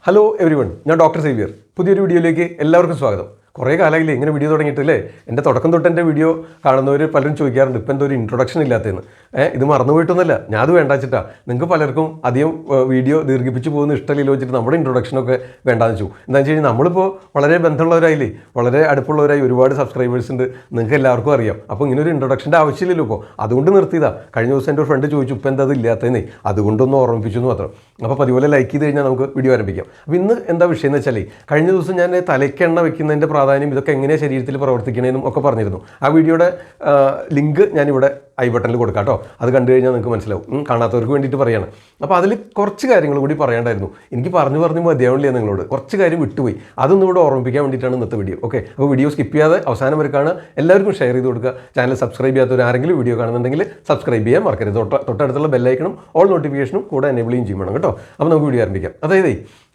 Hello everyone, ഞാൻ doctor Xavier. പുതിയൊരു വീഡിയോയിലേക്ക് എല്ലാവർക്കും സ്വാഗതം. കുറേ കാലമായില്ലേ ഇങ്ങനെ വീഡിയോ തുടങ്ങിയിട്ടില്ലേ? എൻ്റെ തുടക്കം തൊട്ട് എൻ്റെ വീഡിയോ കാണുന്നവർ പലരും ചോദിക്കാറുണ്ട് ഇപ്പം എന്തോ ഒരു ഇൻട്രൊഡക്ഷൻ ഇല്ലാത്തതെന്ന്. ഇത് മറന്നുപോയിട്ടൊന്നുമല്ല, ഞാൻ അത് വേണ്ട വെച്ചിട്ടാ. നിങ്ങൾക്ക് പലർക്കും അധികം വീഡിയോ ദീർഘിപ്പിച്ച് പോകുന്ന ഇഷ്ടമില്ല വെച്ചിട്ട് നമ്മുടെ ഇൻട്രൊഡക്ഷനൊക്കെ വേണ്ടാന്ന് വെച്ചു. എന്താണെന്ന് വെച്ച് കഴിഞ്ഞാൽ നമ്മളിപ്പോൾ വളരെ ബന്ധമുള്ളവരായില്ലേ, വളരെ അടുപ്പുള്ളവരായി, ഒരുപാട് സബ്സ്ക്രൈബേഴ്സ് ഉണ്ട്, നിങ്ങൾക്ക് എല്ലാവർക്കും അറിയാം. അപ്പോൾ ഇങ്ങനെ ഒരു ഇൻട്രൊഡക്ഷൻ്റെ ആവശ്യമില്ലല്ലോ ഇപ്പോൾ, അതുകൊണ്ട് നിർത്തിയതാ. കഴിഞ്ഞ ദിവസം എൻ്റെ ഒരു ഫ്രണ്ട് ചോദിച്ചു ഇപ്പം എന്താ അത് ഇല്ലാത്തതെന്നേ, അതുകൊണ്ടൊന്ന് ഓർമ്മിപ്പിച്ചു എന്ന് മാത്രം. അപ്പോൾ പതിപോലെ ലൈക്ക് ചെയ്ത് കഴിഞ്ഞാൽ നമുക്ക് വീഡിയോ ആരംഭിക്കാം. അപ്പോൾ ഇന്ന് എന്താ വിഷയം എന്ന് വെച്ചാൽ, കഴിഞ്ഞ ദിവസം ഞാൻ തലയ്ക്കെണ്ണ വെക്കുന്നതിൻ്റെ പ്രാധാന്യം, ഇതൊക്കെ എങ്ങനെ ശരീരത്തിൽ പ്രവർത്തിക്കണമെന്നും ഒക്കെ പറഞ്ഞിരുന്നു. ആ വീഡിയോയുടെ ലിങ്ക് ഞാനിവിടെ ഐ ബട്ടണിൽ കൊടുക്കാം കേട്ടോ. അത് കണ്ടു കഴിഞ്ഞാൽ നിങ്ങൾക്ക് മനസ്സിലാവും. കാണാത്തവർക്ക് വേണ്ടിയിട്ട് പറയുകയാണ്. അപ്പോൾ അതിൽ കുറച്ച് കാര്യങ്ങൾ കൂടി പറയേണ്ടായിരുന്നു. എനിക്ക് പറഞ്ഞു മതിയാവില്ല നിങ്ങളോട്, കുറച്ച് കാര്യം വിട്ടുപോയി. അതൊന്നും ഇവിടെ ഓർമ്മിപ്പിക്കാൻ വേണ്ടിയിട്ടാണ് ഇന്നത്തെ വീഡിയോ. ഓക്കെ, അപ്പോൾ വീഡിയോ സ്കിപ്പ് ചെയ്യാതെ അവസാനം വരെ കാണുക. എല്ലാവർക്കും ഷെയർ ചെയ്ത് കൊടുക്കുക. ചാനൽ സബ്സ്ക്രൈബ് ചെയ്യാത്തവർ ആരെങ്കിലും വീഡിയോ കാണുന്നുണ്ടെങ്കിൽ സബ്സ്ക്രൈബ് ചെയ്യാൻ മറക്കരുത്. തൊട്ടടുത്തുള്ള ബെല്ലൈക്കണും ഓൾ നോട്ടിഫിക്കേഷനും കൂടെ എനേബിളിയും ചെയ്യണം കേട്ടോ. അപ്പോൾ നമുക്ക് വീഡിയോ ആരംഭിക്കാം. അതായത്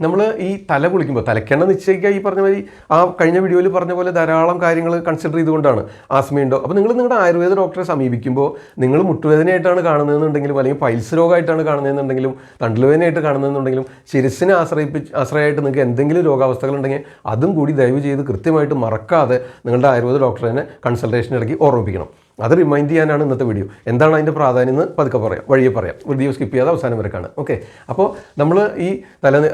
നമ്മൾ ഈ തല കുളിക്കുമ്പോൾ തലക്കെണ്ണ നിശ്ചയിക്കുക, ഈ പറഞ്ഞ മാതിരി ആ കഴിഞ്ഞ വീഡിയോയിൽ പറഞ്ഞ പോലെ ധാരാളം കാര്യങ്ങൾ കൺസിഡർ ചെയ്തുകൊണ്ടാണ്. ആസ്മയുണ്ടോ, അപ്പോൾ നിങ്ങൾ നിങ്ങളുടെ ആയുർവേദ ഡോക്ടറെ സമീപിക്കുമ്പോൾ നിങ്ങൾ മുട്ടുവേദനയായിട്ടാണ് കാണുന്നതെന്നുണ്ടെങ്കിലും, അല്ലെങ്കിൽ പൈൽസ് രോഗമായിട്ടാണ് കാണുന്നതെന്നുണ്ടെങ്കിലും, തണ്ടുവേദനയായിട്ട് കാണുന്നതെന്നുണ്ടെങ്കിലും, ശിരസിനെ ആശ്രയമായിട്ട് നിങ്ങൾക്ക് എന്തെങ്കിലും രോഗാവസ്ഥകളുണ്ടെങ്കിൽ അതും കൂടി ദയവ് ചെയ്ത് കൃത്യമായിട്ട് മറക്കാതെ നിങ്ങളുടെ ആയുർവേദ ഡോക്ടറെ തന്നെ കൺസൾട്ടേഷൻ ഇടയ്ക്ക് ഓർമ്മിപ്പിക്കണം. അത് റിമൈൻഡ് ചെയ്യാനാണ് ഇന്നത്തെ വീഡിയോ. എന്താണ് അതിൻ്റെ പ്രാധാന്യം എന്ന് പതുക്കെ വഴിയെ പറയാം. വീഡിയോ സ്കിപ്പ് ചെയ്യാതെ അവസാനം വരെ കാണാം. ഓക്കെ, അപ്പോൾ നമ്മൾ ഈ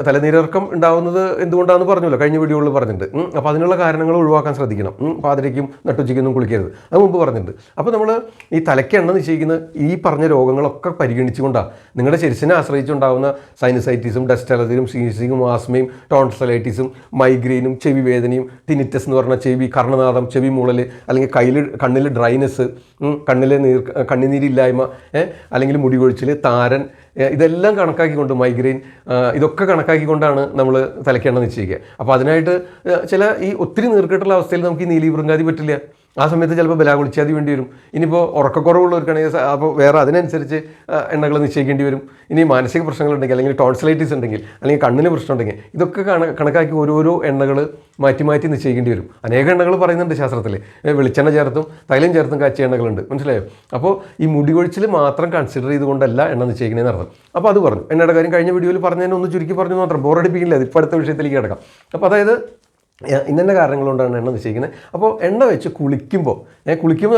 തലനീരിറക്കം ഉണ്ടാകുന്നത് എന്തുകൊണ്ടാണെന്ന് പറഞ്ഞല്ലോ, കഴിഞ്ഞ വീഡിയോകളിൽ പറഞ്ഞിട്ടുണ്ട്. അപ്പോൾ അതിനുള്ള കാരണങ്ങൾ ഒഴിവാക്കാൻ ശ്രദ്ധിക്കണം. പാതിരയ്ക്കും നട്ടുച്ചയ്ക്കൊന്നും കുളിക്കരുത്, അത് മുമ്പ് പറഞ്ഞിട്ടുണ്ട്. അപ്പോൾ നമ്മൾ ഈ തലയ്ക്ക് എണ്ണ നിശ്ചയിക്കുന്ന ഈ പറഞ്ഞ രോഗങ്ങളൊക്കെ പരിഗണിച്ചുകൊണ്ടാണ് നിങ്ങളുടെ ശിരസിനെ ആശ്രയിച്ചുണ്ടാകുന്ന സൈനസൈറ്റിസും, ഡസ്റ്റ് അലർജിയും, സീസിങ്ങും, ആസ്മയും, ടോൺസലൈറ്റിസും, മൈഗ്രെയിനും, ചെവി വേദനയും, ടിനിറ്റസ് എന്ന് പറഞ്ഞാൽ ചെവി കർണനാദം, ചെവി മൂളൽ, അല്ലെങ്കിൽ കണ്ണിൽ ഡ്രൈനെസ്, കണ്ണിലെ കണ്ണിനീരില്ലായ്മ, അല്ലെങ്കിൽ മുടി കൊഴിച്ചിൽ, താരൻ, ഇതെല്ലാം കണക്കാക്കിക്കൊണ്ട്, മൈഗ്രെയിൻ, ഇതൊക്കെ കണക്കാക്കിക്കൊണ്ടാണ് നമ്മൾ തലയ്ക്കെണ്ണ നിശ്ചയിക്കുക. അപ്പോൾ അതിനായിട്ട് ചില ഈ ഒത്തിരി നീർക്കെട്ടുള്ള അവസ്ഥയിൽ നമുക്ക് ഈ നീലീവൃങ്കാതി പറ്റില്ല. ആ സമയത്ത് ചിലപ്പോൾ ബലാകുളിച്ചാതി വേണ്ടി വരും. ഇനിയിപ്പോൾ ഉറക്കക്കുറവുള്ളവർക്കാണെങ്കിൽ അപ്പോൾ വേറെ അതിനനുസരിച്ച് എണ്ണകൾ നിശ്ചയിക്കേണ്ടി വരും. ഇനി മാനസിക പ്രശ്നങ്ങളുണ്ടെങ്കിൽ, അല്ലെങ്കിൽ ടോൺസിലൈറ്റിസ് ഉണ്ടെങ്കിൽ, അല്ലെങ്കിൽ കണ്ണിന് പ്രശ്നം ഉണ്ടെങ്കിൽ, ഇതൊക്കെ കണക്കാക്കി ഓരോരോ എണ്ണകൾ മാറ്റി നിശ്ചയിക്കേണ്ടി വരും. അനേക എണ്ണകൾ പറയുന്നുണ്ട് ശാസ്ത്രത്തിൽ. വെളിച്ചെണ്ണ ചേർത്തും തൈലം ചേർത്തും കാച്ചിയ എണ്ണകളുണ്ട്, മനസ്സിലായോ? അപ്പോൾ ഈ മുടി കൊഴിച്ചിൽ മാത്രം കൺസിഡർ ചെയ്തുകൊണ്ടല്ല എണ്ണ നിശ്ചയിക്കണേന്ന് അർത്ഥം. അപ്പോൾ അത് പറഞ്ഞു. എണ്ണയുടെ കാര്യം കഴിഞ്ഞ വീഡിയോയിൽ പറഞ്ഞതിനെ ഒന്ന് ചുരുക്കി പറഞ്ഞു മാത്രം, ബോറടിപ്പിക്കില്ല. ഇപ്പോൾ അടുത്ത വിഷയത്തിലേക്ക് കിടക്കാം. അപ്പോൾ അതായത് ഇന്ന കാരണങ്ങൾ കൊണ്ടാണ് എണ്ണ നിശ്ചയിക്കുന്നത്. അപ്പോൾ എണ്ണ വെച്ച് കുളിക്കുമ്പോൾ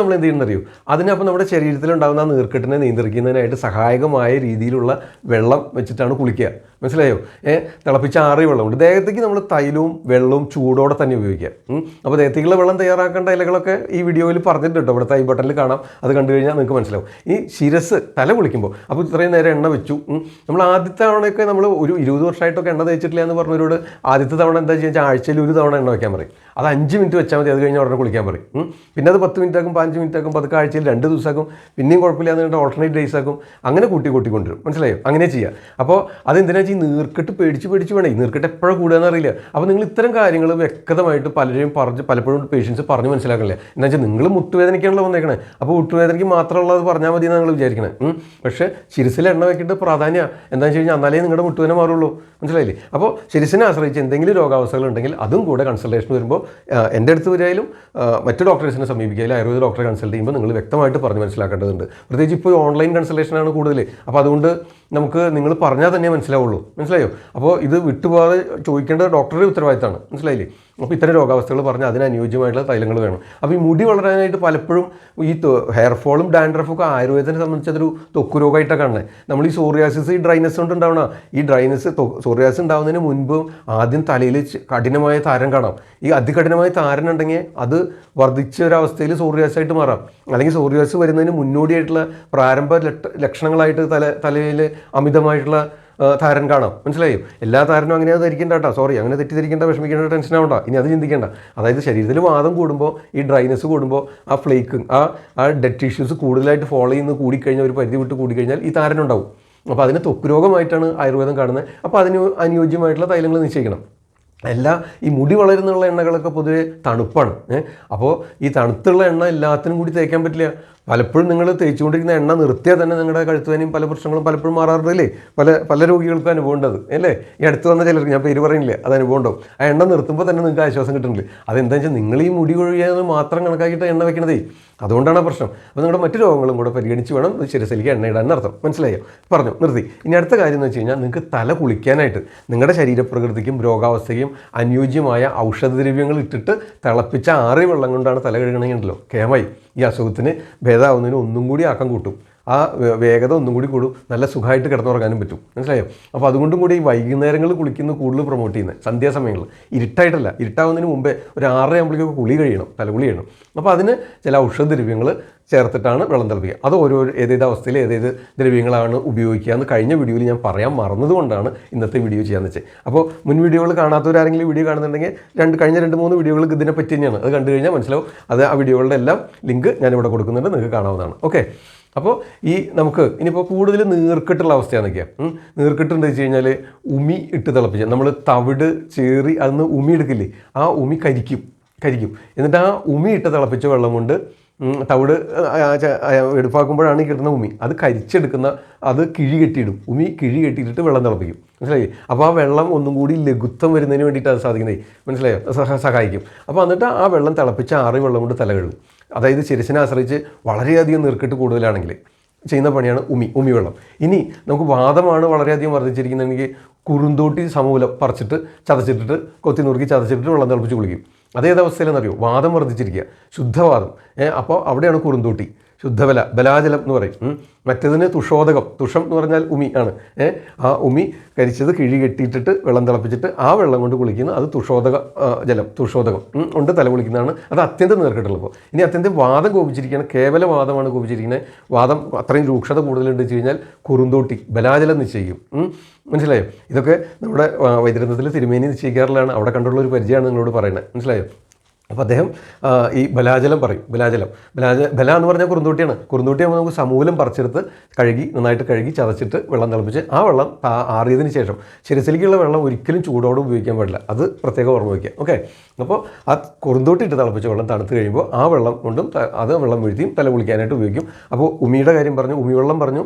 നമ്മൾ എന്ത് ചെയ്യുന്നറിയോ, അതിനപ്പോൾ നമ്മുടെ ശരീരത്തിലുണ്ടാകുന്ന ആ നീർക്കെട്ടിനെ നിയന്ത്രിക്കുന്നതിനായിട്ട് സഹായകമായ രീതിയിലുള്ള വെള്ളം വെച്ചിട്ടാണ് കുളിക്കുക. മനസ്സിലായോ? തിളപ്പിച്ച ആറിയ വെള്ളമുണ്ട്. ദേഹത്തേക്ക് നമ്മൾ തൈലവും വെള്ളവും ചൂടോടെ തന്നെ ഉപയോഗിക്കുക. അപ്പോൾ ദേഹത്തേക്കുള്ള വെള്ളം തയ്യാറാക്കേണ്ട ഇലകളൊക്കെ ഈ വീഡിയോയിൽ പറഞ്ഞിട്ടുണ്ട് കേട്ടോ. ഇവിടുത്തെ ഐ ബട്ടണിൽ കാണാം. അത് കണ്ടു കഴിഞ്ഞാൽ നിങ്ങൾക്ക് മനസ്സിലാവും. ഈ ശിരസ് തല കുളിക്കുമ്പോൾ അപ്പോൾ ഇത്രയും നേരം എണ്ണ വെച്ചു. നമ്മൾ ആദ്യത്തെ തവണയൊക്കെ നമ്മൾ ഒരു 20 വർഷമായിട്ടൊക്കെ എണ്ണ തേച്ചിട്ടില്ല എന്ന് പറഞ്ഞവരോട് ആദ്യത്തെ തവണ എന്താ ചെയ്യുക, ആഴ്ചയിൽ ഒരു തവണ എണ്ണ വയ്ക്കാൻ പറയും. അത് 5 മിനിറ്റ് വെച്ചാൽ മതി. അത് കഴിഞ്ഞാൽ ഉടനെ കുളിക്കാൻ പറയും. പിന്നെ അത് 10 മിനിറ്റ് ആക്കും, 15 മിനിറ്റ് ആക്കും, 10 ആഴ്ചയിൽ 2 ദിവസമാക്കും, പിന്നെയും കുഴപ്പമില്ല എന്നിട്ട് ഓൾട്ടർനേറ്റ് ഡേയ്സ് ആക്കും. അങ്ങനെ കൂട്ടിക്കൊണ്ടിരും. മനസ്സിലായോ? അങ്ങനെ ചെയ്യുക. അപ്പോൾ അതെന്തിനാ ഈ നീർക്കെട്ട് പേടിച്ച് വേണേ, നീർക്കെട്ട് എപ്പോഴും കൂടുകയെന്ന് അറിയില്ല. അപ്പോൾ നിങ്ങൾ ഇത്തരം കാര്യങ്ങൾ വ്യക്തമായിട്ട് പലപ്പോഴും പേഷ്യൻസ് പറഞ്ഞ് മനസ്സിലാക്കണില്ല. എന്താ വെച്ചാൽ നിങ്ങൾ മുട്ടുവേദനയ്ക്കാണല്ലോ വന്നേക്കണേ, അപ്പോൾ മുട്ടുവേദനയ്ക്ക് മാത്രമുള്ളത് പറഞ്ഞാൽ മതി എന്ന് നിങ്ങൾ വിചാരിക്കണേ. പക്ഷേ ശിരസിൽ എണ്ണ വെക്കേണ്ട പ്രാധാന്യം എന്താണെന്ന് വെച്ച് കഴിഞ്ഞാൽ എന്നാലേ നിങ്ങളുടെ മുട്ടുവേദന മാറുള്ളൂ. മനസ്സിലായില്ലേ? അപ്പോൾ ശിരസിനെ ആശ്രയിച്ച് എന്തെങ്കിലും രോഗാവസ്ഥകൾ ഉണ്ടെങ്കിൽ അതും കൂടെ കൺസൾട്ടേഷൻ വരുമ്പോൾ എൻ്റെ അടുത്ത് വരികയാലും മറ്റു ഡോക്ടേഴ്സിനെ സമീപിക്കുകയാലും ആയുർവേദ ഡോക്ടറെ കൺസൾട്ട് ചെയ്യുമ്പോൾ നിങ്ങൾ വ്യക്തമായിട്ട് പറഞ്ഞ് മനസ്സിലാക്കേണ്ടതുണ്ട്. പ്രത്യേകിച്ച് ഇപ്പോൾ ഓൺലൈൻ കൺസൾട്ടേഷനാണ് കൂടുതൽ. അപ്പോൾ അതുകൊണ്ട് നമുക്ക് നിങ്ങൾ പറഞ്ഞാൽ തന്നെ മനസ്സിലാവുള്ളൂ. മനസ്സിലായോ? അപ്പോൾ ഇത് വിട്ടുപോകാതെ ചോദിക്കേണ്ട ഡോക്ടറുടെ ഉത്തരവാദിത്തമാണ്. മനസ്സിലായില്ലേ? അപ്പോൾ ഇത്തരം രോഗാവസ്ഥകൾ പറഞ്ഞാൽ അതിനനുയോജ്യമായിട്ടുള്ള തൈലങ്ങൾ വേണം. അപ്പോൾ ഈ മുടി വളരാനായിട്ട് പലപ്പോഴും ഈ ഹെയർ ഫോളും ഡാൻഡ്രഫൊക്കെ ആയുർവേദത്തിനെ സംബന്ധിച്ച് അതൊരു ത്വക്ക് രോഗമായിട്ടാണ് കാണുന്നത്. നമ്മൾ ഈ സോറിയാസിസ്, ഈ ഡ്രൈനസ് കൊണ്ട് ഉണ്ടാവണം. ഈ ഡ്രൈനസ്, സോറിയാസിസ് ഉണ്ടാകുന്നതിന് മുൻപ് ആദ്യം തലയിൽ കഠിനമായ താരൻ കാണാം. ഈ അതികഠിനമായ താരൻ ഉണ്ടെങ്കിൽ അത് വർദ്ധിച്ച ഒരവസ്ഥയിൽ സോറിയാസായിട്ട് മാറാം. അല്ലെങ്കിൽ സോറിയാസ് വരുന്നതിന് മുന്നോടിയായിട്ടുള്ള പ്രാരംഭ ലക്ഷണങ്ങളായിട്ട് തലയിൽ അമിതമായിട്ടുള്ള താരൻ കാണാം. മനസ്സിലായോ? എല്ലാ താരനും അങ്ങനെ ധരിക്കേണ്ട കേട്ടോ. സോറി, അങ്ങനെ തെറ്റിദ്ധരിക്കേണ്ട, വിഷമിക്കേണ്ട, ടെൻഷൻ ആവണ്ട. ഇനി അത് ചിന്തിക്കേണ്ട. അതായത് ശരീരത്തിൽ വാദം കൂടുമ്പോൾ, ഈ ഡ്രൈനസ് കൂടുമ്പോൾ, ആ ഫ്ലേക്ക്, ആ ഡെഡ് ടിഷ്യൂസ് കൂടുതലായിട്ട് ഫോളോ ചെയ്യുന്ന കൂടിക്കഴിഞ്ഞാൽ, ഒരു പരിധി വിട്ട് കൂടിക്കഴിഞ്ഞാൽ ഈ താരനുണ്ടാവും. അപ്പോൾ അതിനെ ത്വക്ക് രോഗമായിട്ടാണ് ആയുർവേദം കാണുന്നത്. അപ്പോൾ അതിന് അനുയോജ്യമായിട്ടുള്ള തൈലങ്ങൾ നിശ്ചയിക്കണം. ഈ മുടി വളരുന്നുള്ള എണ്ണകളൊക്കെ പൊതുവെ തണുപ്പാണ്. അപ്പോൾ ഈ തണുത്തുള്ള എണ്ണ എല്ലാത്തിനും കൂടി തേക്കാൻ പറ്റില്ല. പലപ്പോഴും നിങ്ങൾ തേച്ചുകൊണ്ടിരിക്കുന്ന എണ്ണ നിർത്തിയാൽ തന്നെ നിങ്ങളുടെ കഴുത്തുവേനയും പല പ്രശ്നങ്ങളും പലപ്പോഴും മാറാറുണ്ടല്ലേ. പല രോഗികൾക്കും അനുഭവം ഉണ്ടത് അല്ലേ. ഈ അടുത്ത് വന്ന ചിലർക്ക് ഞാൻ പേര് പറയുന്നില്ല, അത് അനുഭവം ഉണ്ടാവും. ആ എണ്ണ നിർത്തുമ്പോൾ തന്നെ നിങ്ങൾക്ക് ആശ്വാസം കിട്ടുന്നില്ല. അതെന്താ വെച്ചാൽ നിങ്ങൾ ഈ മുടി കൊഴിയാതെ മാത്രം കണക്കാക്കിയിട്ട് എണ്ണ വെക്കണതേ. അതുകൊണ്ടാണ് ആ പ്രശ്നം. അപ്പോൾ നിങ്ങളുടെ മറ്റു രോഗങ്ങളും കൂടെ പരിഗണിച്ച് വേണം ശിരസിലേക്ക് എണ്ണ ഇടാൻ അർത്ഥം. മനസ്സിലായോ? പറഞ്ഞു നിർത്തി. ഇനി അടുത്ത കാര്യം എന്ന് വെച്ച് കഴിഞ്ഞാൽ നിങ്ങൾക്ക് തല കുളിക്കാനായിട്ട് നിങ്ങളുടെ ശരീരപ്രകൃതിക്കും രോഗാവസ്ഥയ്ക്കും അനുയോജ്യമായ ഔഷധദ്രവ്യങ്ങൾ ഇട്ടിട്ട് തിളപ്പിച്ച ആറിയ വെള്ളം കൊണ്ടാണ് തല കഴുകണമെങ്കിലോ കേമായി ഈ അസുഖത്തിന് ഭേദമാവുന്നതിന് ഒന്നും കൂടി ആക്കം കൂട്ടും. ആ വേഗത ഒന്നും കൂടി കൂടും. നല്ല സുഖമായിട്ട് കിടന്നുറങ്ങാനും പറ്റും. മനസ്സിലായോ? അപ്പോൾ അതുകൊണ്ടും കൂടി ഈ വൈകുന്നേരങ്ങളിൽ കുളിക്കുന്നത് കൂടുതൽ പ്രൊമോട്ട് ചെയ്യുന്നത് സന്ധ്യാസമയങ്ങളിൽ. ഇരുട്ടായിട്ടല്ല, ഇരുട്ടാവുന്നതിന് മുമ്പേ ഒരു 6 ആകുമ്പോഴേക്കൊക്കെ കുളി കഴിയണം, തലകുളി ചെയ്യണം. അപ്പോൾ അതിന് ചില ഔഷധദ്രവ്യങ്ങൾ ചേർത്തിട്ടാണ് വെള്ളം തിളപ്പിക്കുക. അത് ഏതേത് അവസ്ഥയിൽ ഏതേത് ദ്രവ്യങ്ങളാണ് ഉപയോഗിക്കുക എന്ന് കഴിഞ്ഞ വീഡിയോയിൽ ഞാൻ പറയാൻ മറന്നതുകൊണ്ടാണ് ഇന്നത്തെ വീഡിയോ ചെയ്യാമെന്ന് വെച്ചത്. അപ്പോൾ മുൻ വീഡിയോകൾ കാണാത്തവരാരെങ്കിലും വീഡിയോ കാണുന്നുണ്ടെങ്കിൽ കഴിഞ്ഞ 2-3 വീഡിയോകൾ ഇതിനെപ്പറ്റി തന്നെയാണ്. അത് കണ്ടു കഴിഞ്ഞാൽ മനസ്സിലാവും. അത് ആ വീഡിയോകളുടെ എല്ലാം ലിങ്ക് ഞാനിവിടെ കൊടുക്കുന്നുണ്ട്, നിങ്ങൾക്ക് കാണാവുന്നതാണ്. ഓക്കെ. അപ്പോൾ നമുക്ക് ഇനിയിപ്പോൾ കൂടുതൽ നീർക്കെട്ടുള്ള അവസ്ഥയാണെന്നൊക്കെയാണ്. നീർക്കെട്ടുണ്ടെന്ന് വെച്ച് കഴിഞ്ഞാൽ ഉമി ഇട്ട് തിളപ്പിച്ചാൽ നമ്മൾ തവിട് ചേറി അന്ന് ഉമി എടുക്കില്ലേ, ആ ഉമി കരിക്കും. എന്നിട്ട് ആ ഉമി ഇട്ട് തിളപ്പിച്ച വെള്ളം കൊണ്ട് തവിട് എടുപ്പാക്കുമ്പോഴാണ് ഈ കിട്ടുന്ന ഉമി അത് കരിച്ചെടുക്കുന്ന, അത് കിഴി കെട്ടിയിടും. ഉമി കിഴി കെട്ടിയിട്ടിട്ട് വെള്ളം തിളപ്പിക്കും. മനസ്സിലായി? അപ്പോൾ ആ വെള്ളം ഒന്നും കൂടി ലഘുത്വം വരുന്നതിന് വേണ്ടിയിട്ട് അത് സാധിക്കുന്നത്. മനസ്സിലായോ? സഹായിക്കും. അപ്പോൾ എന്നിട്ട് ആ വെള്ളം തിളപ്പിച്ച ആറിയ വെള്ളം കൊണ്ട് തല കഴുകും. അതായത് ശിരസിനെ ആശ്രയിച്ച് വളരെയധികം നീർക്കെട്ട് കൂടുതലാണെങ്കിൽ ചെയ്യുന്ന പണിയാണ് ഉമി വെള്ളം. ഇനി നമുക്ക് വാദമാണ് വളരെയധികം വർദ്ധിച്ചിരിക്കുന്നതെങ്കിൽ കുറുന്തോട്ടി സമൂലം പറിച്ചിട്ട് ചതച്ചിട്ടിട്ട് കൊത്തി നുറുക്കി ചതച്ചിട്ടിട്ട് വെള്ളം തിളപ്പിച്ച് കുളിക്കും. അതേതവസ്ഥയിലെന്നറിയോ? വാദം വർദ്ധിച്ചിരിക്കുക, ശുദ്ധവാദം. അപ്പോൾ അവിടെയാണ് കുറുന്തോട്ടി. ബലാജലം എന്ന് പറയും. മറ്റേതിന് തുഷം എന്ന് പറഞ്ഞാൽ ഉമി ആണ്. ആ ഉമി കരിച്ചത് കിഴി കെട്ടിയിട്ടിട്ട് വെള്ളം തിളപ്പിച്ചിട്ട് ആ വെള്ളം കൊണ്ട് കുളിക്കുന്ന അത് തുഷോദകം കൊണ്ട് തല കുളിക്കുന്നതാണ്. അത് അത്യന്തം നീർക്കെട്ടുള്ളപ്പോൾ. ഇനി അത്യന്തം വാദം കോപിച്ചിരിക്കുകയാണ്, കേവല വാദമാണ് കോപിച്ചിരിക്കുന്നത്. വാദം അത്രയും രൂക്ഷത കൂടുതലുണ്ട് വെച്ച് കഴിഞ്ഞാൽ കുറുന്തോട്ടി ബലാജലം നിശ്ചയിക്കും. മനസ്സിലായോ? ഇതൊക്കെ നമ്മുടെ വൈദ്യരത്നത്തിൽ തിരുമേനി നിശ്ചയിക്കാറുള്ളതാണ്. അവിടെ കണ്ടുള്ള ഒരു പരിചയമാണ് നിങ്ങളോട് പറയുന്നത്. മനസ്സിലായോ? അപ്പോൾ അദ്ദേഹം ഈ ബലാജലം പറയും. ബല എന്ന് പറഞ്ഞാൽ കുറുന്തോട്ടിയാണ്. കുറുന്തോട്ടിയാകുമ്പോൾ നമുക്ക് സമൂലം പറിച്ചെടുത്ത് നന്നായിട്ട് കഴുകി ചതച്ചിട്ട് വെള്ളം തിളപ്പിച്ച് ആ വെള്ളം ആറിയതിന് ശേഷം ശിരസിലേക്കുള്ള വെള്ളം ഒരിക്കലും ചൂടോടെ ഉപയോഗിക്കാൻ പാടില്ല. അത് പ്രത്യേകം ഓർമ്മ വയ്ക്കുക. ഓക്കെ. അപ്പോൾ ആ കുറുന്തോട്ടി ഇട്ട് തിളപ്പിച്ച വെള്ളം തണുത്ത് കഴിയുമ്പോൾ ആ വെള്ളം കൊണ്ടും വെള്ളം വീഴ്ത്തിയും തല കുളിക്കാനായിട്ട് ഉപയോഗിക്കും. അപ്പോൾ ഉമിയുടെ കാര്യം പറഞ്ഞു, ഉമി വെള്ളം പറഞ്ഞു,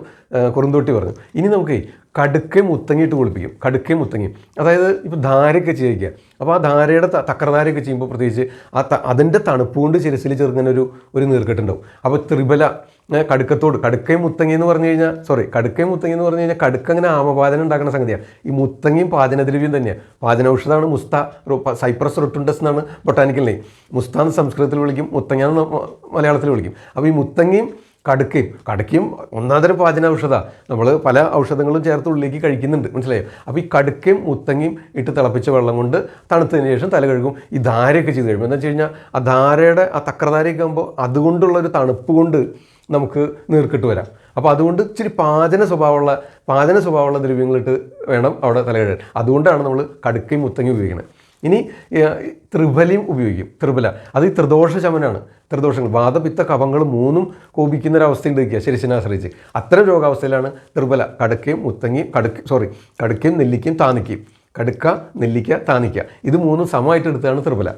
കുറുന്തോട്ടി പറഞ്ഞു. ഇനി നമുക്ക് കടുക്കയും മുത്തങ്ങിയിട്ട് കുളിപ്പിക്കും. കടുക്കയും മുത്തങ്ങിയും അതായത് ഇപ്പോൾ ധാരയൊക്കെ ചെയ്യിക്കുക. അപ്പോൾ ആ ധാരയുടെ തക്കരധാരയൊക്കെ ചെയ്യുമ്പോൾ പ്രത്യേകിച്ച് അതിൻ്റെ തണുപ്പ് കൊണ്ട് ശിരസിൽ ചെറുങ്ങനെ ഒരു നീർക്കെട്ടുണ്ടാവും. അപ്പോൾ ത്രിഫല കടുക്കയും മുത്തങ്ങി എന്ന് പറഞ്ഞു കഴിഞ്ഞാൽ കടുക്ക അങ്ങനെ ആമപാചനം ഉണ്ടാക്കുന്ന സംഗതിയാണ്. ഈ മുത്തങ്ങിയും പാചനദ്രവ്യം തന്നെയാണ്. പാചനൌഷധമാണ് മുസ്ത. സൈപ്രസ് റൊട്ടുണ്ടസ് എന്നാണ് ബൊട്ടാനിക്കൽ നെയിം. മുസ്ത എന്ന് സംസ്കൃതത്തിൽ വിളിക്കും, മുത്തങ്ങ എന്ന് മലയാളത്തിൽ വിളിക്കും. അപ്പോൾ ഈ മുത്തങ്ങിയും കടുക്കയും ഒന്നാന്തരം പാചന ഔഷധ. നമ്മൾ പല ഔഷധങ്ങളും ചേർത്ത് ഉള്ളിലേക്ക് കഴിക്കുന്നുണ്ട്. മനസ്സിലായോ? അപ്പോൾ ഈ കടുക്കയും മുത്തങ്ങയും ഇട്ട് തിളപ്പിച്ച വെള്ളം കൊണ്ട് തണുത്തതിന് ശേഷം തല കഴുകും. ഈ ധാരയൊക്കെ ചെയ്ത് കഴിയുമ്പോൾ എന്താ വെച്ച് കഴിഞ്ഞാൽ ആ ധാരയുടെ ആ തക്രധാരയൊക്കെ ആകുമ്പോൾ അതുകൊണ്ടുള്ളൊരു തണുപ്പ് കൊണ്ട് നമുക്ക് നീർക്കെട്ട് വരാം. അപ്പോൾ അതുകൊണ്ട് ഇച്ചിരി പാചന സ്വഭാവമുള്ള ദ്രവ്യങ്ങളിട്ട് വേണം അവിടെ തല കഴുകാൻ. അതുകൊണ്ടാണ് നമ്മൾ കടുക്കയും മുത്തങ്ങയും ഉപയോഗിക്കുന്നത്. ഇനി ത്രിഫലയും ഉപയോഗിക്കും. ത്രിഫല അത് ഈ ത്രിദോഷ ശമനാണ്. ത്രിദോഷങ്ങൾ വാദപിത്ത കഫങ്ങൾ 3 കോപിക്കുന്നൊരവസ്ഥയുണ്ട് വയ്ക്കുക ശിരസിനെ ആശ്രയിച്ച്. അത്തരം രോഗാവസ്ഥയിലാണ് ത്രിഫല. കടുക്കയും നെല്ലിക്കയും താനിക്കയും. കടുക്ക, നെല്ലിക്ക, താനിക്ക ഇത് 3 സമമായിട്ട് എടുത്താണ് ത്രിഫല.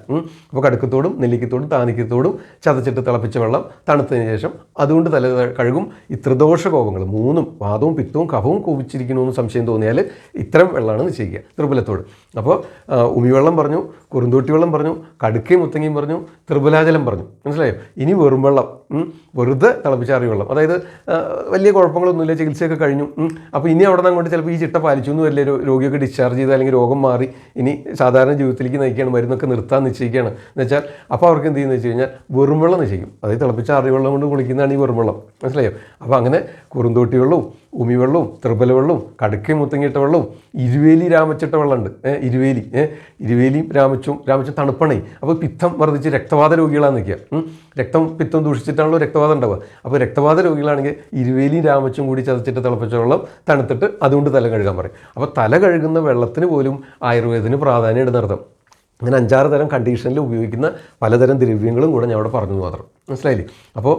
അപ്പോൾ കടുക്കത്തോടും നെല്ലിക്കത്തോടും താനിക്കത്തോടും ചതച്ചിട്ട് തിളപ്പിച്ച വെള്ളം തണുത്തതിന് ശേഷം അതുകൊണ്ട് തല കഴുകും. ഈ ത്രിദോഷ കോപങ്ങൾ 3 വാദവും പിത്തവും കഫവും കോപിച്ചിരിക്കണമെന്ന് സംശയം തോന്നിയാൽ ഇത്തരം വെള്ളമാണ് നിശ്ചയിക്കുക ത്രിഫലത്തോട്. അപ്പോൾ ഉമിവെള്ളം പറഞ്ഞു, കുറുന്തോട്ടി വെള്ളം പറഞ്ഞു, കടുക്കയും മുത്തങ്ങയും പറഞ്ഞു, ത്രിഫലാജലം പറഞ്ഞു. മനസ്സിലായോ? ഇനി വെറും വെള്ളം, വെറുതെ തിളപ്പിച്ചാറിയ വെള്ളം. അതായത് വലിയ കുഴപ്പങ്ങളൊന്നുമില്ല, ചികിത്സയൊക്കെ കഴിഞ്ഞു. അപ്പോൾ ഇനി അവിടെ നിന്ന് അങ്ങോട്ട് ചിലപ്പോൾ ഈ ചിട്ട പാലിച്ചു എന്ന് വലിയ രോഗിയൊക്കെ ഡിസ്ചാർജ് ചെയ്ത് അല്ലെങ്കിൽ രോഗം മാറി ഇനി സാധാരണ ജീവിതത്തിലേക്ക് നയിക്കുകയാണ്, മരുന്നൊക്കെ നിർത്താൻ നിശ്ചയിക്കുകയാണ് എന്ന് വെച്ചാൽ അപ്പോൾ അവർക്ക് എന്ത് ചെയ്യുന്നത് വെച്ച് കഴിഞ്ഞാൽ വെറും വെള്ളം നിശ്ചയിക്കും. അതായത് തിളപ്പിച്ച ആറിയ വെള്ളം കൊണ്ട് കുളിക്കുന്നതാണ് ഈ വെറും വെള്ളം. മനസ്സിലായോ? അപ്പോൾ അങ്ങനെ കുറുന്തോട്ടി വെള്ളവും ഉമിവെള്ളവും ത്രിഫല വെള്ളവും കടുക്കയും മുത്തങ്ങിയിട്ട വെള്ളവും ഇരുവേലി രാമച്ചിട്ട വെള്ളമുണ്ട്. ഇരുവേലിയും രാമച്ചും തണുപ്പണേ. അപ്പോൾ പിത്തം വർദ്ധിച്ച് രക്തവാത രോഗികളാണ് നിൽക്കുക. പിത്തം ദൂഷിച്ചിട്ടാണല്ലോ രക്തവാദം ഉണ്ടാവുക. അപ്പോൾ രക്തവാത രോഗികളാണെങ്കിൽ ഇരുവേലിയും രാമച്ചും കൂടി ചതച്ചിട്ട് തിളപ്പിച്ച വെള്ളം തണുത്തിട്ട് അതുകൊണ്ട് തല കഴുകാൻ പറയും. അപ്പോൾ തല കഴുകുന്ന വെള്ളത്തിന് പോലും ആയുർവേദത്തിന് പ്രാധാന്യം ഇടുന്നർത്ഥം. അങ്ങനെ 5-6 തരം കണ്ടീഷനിൽ ഉപയോഗിക്കുന്ന പലതരം ദ്രവ്യങ്ങളും കൂടെ ഞാൻ അവിടെ പറഞ്ഞു മാത്രം. മനസ്സിലായില്ലേ? അപ്പോൾ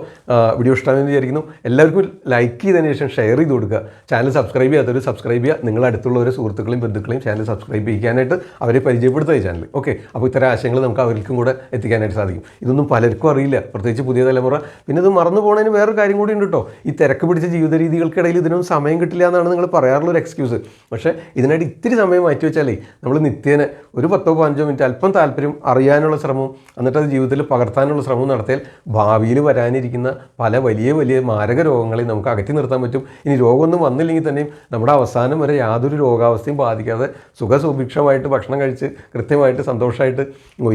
വീഡിയോ ഇഷ്ടമാണെന്ന് വിചാരിക്കുന്നു. എല്ലാവർക്കും ലൈക്ക് ചെയ്തതിന് ശേഷം ഷെയർ ചെയ്ത് കൊടുക്കുക. ചാനൽ സബ്സ്ക്രൈബ് ചെയ്യാത്തവർ സബ്സ്ക്രൈബ് ചെയ്യുക. നിങ്ങളുടെ അടുത്തുള്ളവരെ സുഹൃത്തുക്കളെയും ബന്ധുക്കളെയും ചാനൽ സബ്സ്ക്രൈബ് ചെയ്യാനായിട്ട് അവരെ പരിചയപ്പെടുത്തുക ഈ ചാനൽ. ഓക്കെ, അപ്പോൾ ഇത്തരം ആശയങ്ങൾ നമുക്ക് അവർക്കും കൂടെ എത്തിക്കാനായിട്ട് സാധിക്കും. ഇതൊന്നും പലർക്കും അറിയില്ല, പ്രത്യേകിച്ച് പുതിയ തലമുറ. പിന്നെ ഇത് മറന്നു പോകുന്നതിന് വേറൊരു കാര്യം കൂടി ഉണ്ട് കേട്ടോ. ഈ തിരക്ക് പിടിച്ച ജീവിത രീതികൾക്കിടയിൽ ഇതിനൊന്നും സമയം കിട്ടില്ല എന്നാണ് നിങ്ങൾ പറയാറുള്ളൊരു എക്സ്ക്യൂസ്. പക്ഷേ ഇതിനായിട്ട് ഇത്തിരി സമയം മാറ്റി വെച്ചാലേ നമ്മൾ നിത്യേന ഒരു 10-15 മിനിറ്റ് അല്പം താല്പര്യം അറിയാനുള്ള ശ്രമവും എന്നിട്ട് അത് ജീവിതത്തിൽ പകർത്താനുള്ള ശ്രമവും നടത്തിയാൽ ഭാവിയിൽ വരാനിരിക്കുന്ന പല വലിയ വലിയ മാരക രോഗങ്ങളെ നമുക്ക് അകറ്റി നിർത്താൻ പറ്റും. ഇനി രോഗമൊന്നും വന്നില്ലെങ്കിൽ തന്നെയും നമ്മുടെ അവസാനം വരെ യാതൊരു രോഗാവസ്ഥയും ബാധിക്കാതെ സുഖസുഭിക്ഷമായിട്ട് ഭക്ഷണം കഴിച്ച് കൃത്യമായിട്ട് സന്തോഷമായിട്ട്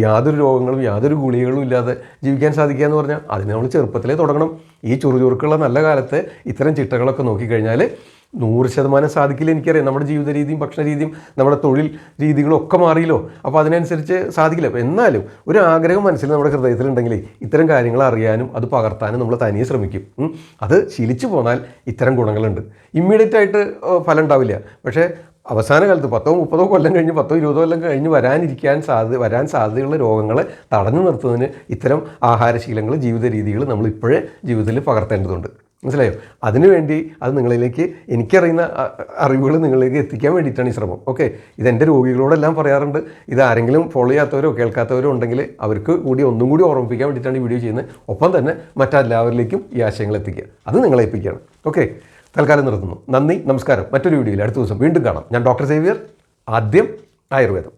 യാതൊരു രോഗങ്ങളും യാതൊരു ഗുളികകളും ഇല്ലാതെ ജീവിക്കാൻ സാധിക്കുക എന്ന് പറഞ്ഞാൽ അതിന് നമ്മൾ ചെറുപ്പത്തിലേ തുടങ്ങണം. ഈ ചുറുചുറുക്കുള്ള നല്ല കാലത്ത് ഇത്തരം ചിട്ടകളൊക്കെ നോക്കിക്കഴിഞ്ഞാൽ 100% സാധിക്കില്ല. എനിക്കറിയാം, നമ്മുടെ ജീവിത രീതിയും ഭക്ഷണ രീതിയും നമ്മുടെ തൊഴിൽ രീതികളും ഒക്കെ മാറിയല്ലോ. അപ്പോൾ അതിനനുസരിച്ച് സാധിക്കില്ല. എന്നാലും ഒരു ആഗ്രഹം മനസ്സിൽ നമ്മുടെ ഹൃദയത്തിലുണ്ടെങ്കിൽ ഇത്തരം കാര്യങ്ങൾ അറിയാനും അത് പകർത്താനും നമ്മൾ തനിയെ ശ്രമിക്കും. അത് ശീലിച്ചു പോന്നാൽ ഇത്തരം ഗുണങ്ങളുണ്ട്. ഇമ്മീഡിയറ്റ് ആയിട്ട് ഫലം ഉണ്ടാവില്ല. പക്ഷേ അവസാന കാലത്ത് 10-30 കൊല്ലം കഴിഞ്ഞ് 10-20 കൊല്ലം കഴിഞ്ഞ് വരാൻ സാധ്യതയുള്ള രോഗങ്ങളെ തടഞ്ഞു നിർത്തുന്നതിന് ഇത്തരം ആഹാരശീലങ്ങൾ ജീവിത രീതികൾ നമ്മൾ ഇപ്പോഴേ ജീവിതത്തിൽ പകർത്തേണ്ടതുണ്ട്. മനസ്സിലായോ? അതിനുവേണ്ടി അത് നിങ്ങളിലേക്ക് എനിക്കറിയുന്ന അറിവുകൾ നിങ്ങളിലേക്ക് എത്തിക്കാൻ വേണ്ടിയിട്ടാണ് ഈ ശ്രമം. ഓക്കെ, ഇതെൻ്റെ രോഗികളോടെല്ലാം പറയാറുണ്ട്. ഇത് ആരെങ്കിലും ഫോളോ ചെയ്യാത്തവരോ കേൾക്കാത്തവരോ ഉണ്ടെങ്കിൽ അവർക്ക് കൂടി ഒന്നും കൂടി ഓർമ്മിപ്പിക്കാൻ വേണ്ടിയിട്ടാണ് ഈ വീഡിയോ ചെയ്യുന്നത്. ഒപ്പം തന്നെ മറ്റെല്ലാവരിലേക്കും ഈ ആശയങ്ങൾ എത്തിക്കുക. അത് നിങ്ങളെ ഏൽപ്പിക്കുകയാണ്. ഓക്കെ, തൽക്കാലം നിർത്തുന്നു. നന്ദി, നമസ്കാരം. മറ്റൊരു വീഡിയോയിൽ അടുത്ത ദിവസം വീണ്ടും കാണാം. ഞാൻ ഡോക്ടർ സേവിയർ. ആദ്യം ആയുർവേദം.